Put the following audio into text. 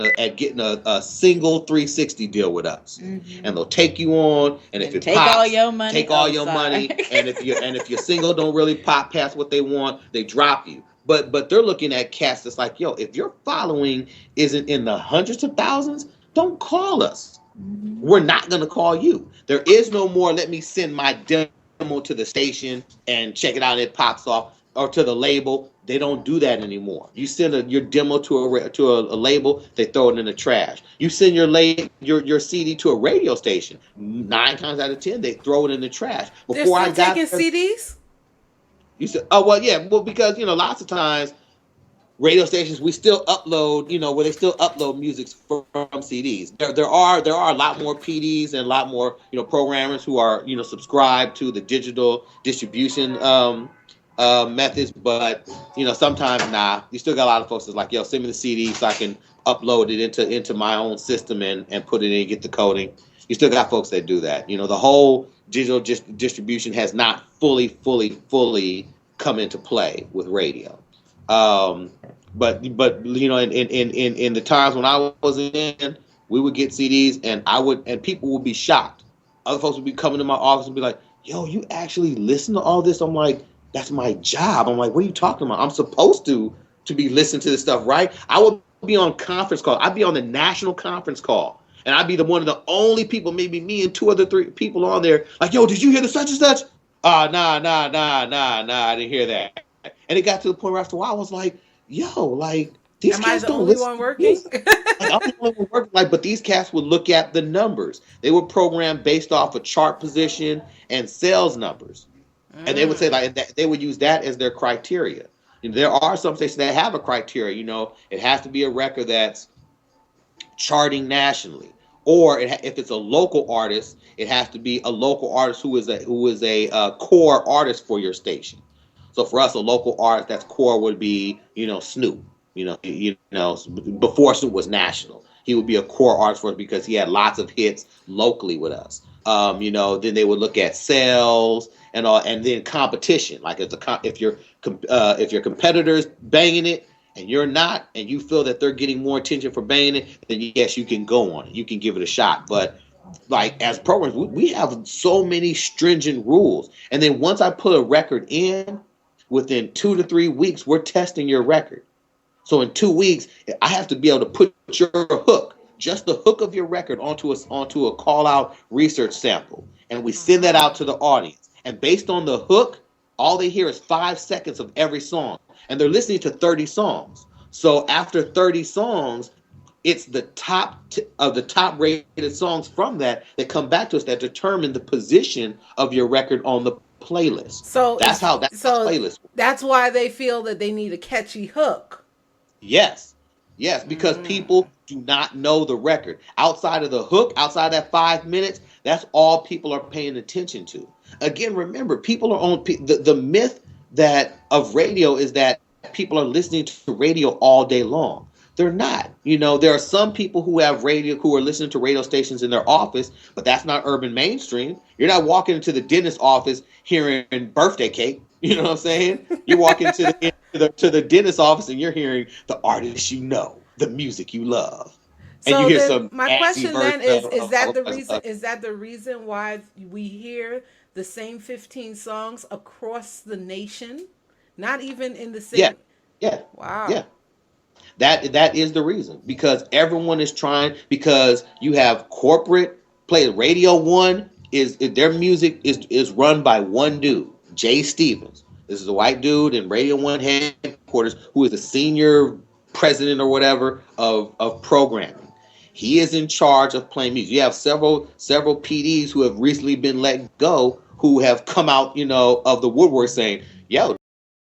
at getting a single 360 deal with us, and they'll take you on, and if And it take all pops, your money. take all Oh, your sorry. money, and if your single don't really pop past what they want, they drop you. But they're looking at cats that's like, yo, if your following isn't in the hundreds of thousands, don't call us. We're not gonna call you. There is no more. Let me send my demo to the station and check it out, and it pops off, or to the label. They don't do that anymore. You send your demo to a label, they throw it in the trash. You send your CD to a radio station. 9 times out of 10, they throw it in the trash. They're Before I still got taking there, CDs? you said, oh well, yeah, well because lots of times radio stations we still upload, where they still upload music from CDs. There are a lot more PDs and a lot more programmers who are subscribed to the digital distribution methods, but sometimes nah, you still got a lot of folks that's like, yo, send me the CD so I can upload it into my own system and put it in, get the coding. You still got folks that do that. The whole digital distribution has not fully come into play with radio. Um, but in the times when I was in, we would get CDs, and people would be shocked. Other folks would be coming to my office and be like, "Yo, you actually listen to all this?" I'm like, "That's my job." I'm like, "What are you talking about? I'm supposed to be listening to this stuff, right?" I would be on conference call. I'd be on the national conference call, and I'd be one of the only people, maybe me and two other three people on there, like, "Yo, did you hear the such and such?" Nah, I didn't hear that. And it got to the point where after a while I was like, yo, like these Am I cats the don't only listen one to working? music. Like I'm the only one working. Like, but these cats would look at the numbers. They were programmed based off of chart position and sales numbers, and they would say like they would use that as their criteria. There are some stations that have a criteria. It has to be a record that's charting nationally, or if it's a local artist, it has to be a local artist who is a core artist for your station. So for us, a local artist that's core would be Snoop. Before Snoop was national, he would be a core artist for us because he had lots of hits locally with us. Then they would look at sales and all, and then competition. Like if your competitors banging it and you're not, and you feel that they're getting more attention for banging it, then yes, you can go on it. You can give it a shot. But like as programs, we have so many stringent rules. And then once I put a record in, within 2 to 3 weeks, we're testing your record. So in 2 weeks, I have to be able to put your hook, just the hook of your record, onto a call out research sample, and we send that out to the audience. And based on the hook, all they hear is 5 seconds of every song, and they're listening to 30 songs. So after 30 songs, it's the of the top rated songs from that come back to us that determine the position of your record on the playlist. So That's how playlist works. that's why they feel that they need a catchy hook. Yes. Yes, because people do not know the record. Outside of the hook, outside that 5 minutes, that's all people are paying attention to. Again, remember, people are on the myth that of radio is that people are listening to radio all day long. They're not. There are some people who have radio who are listening to radio stations in their office, but that's not urban mainstream. You're not walking into the dentist's office hearing birthday cake. You know what I'm saying? You walk into the dentist's office and you're hearing the artists the music you love, and you So hear then some my nasty question version then is of that the reason why we hear the same 15 songs across the nation? Not even in the yeah, same. yeah, Wow. yeah. That is the reason, because everyone is trying, because you have corporate play. Radio One is their music is run by one dude, Jay Stevens. This is a white dude in Radio One headquarters who is the senior president or whatever of programming. He is in charge of playing music. You have several PDs who have recently been let go, who have come out of the woodwork saying, "Yo,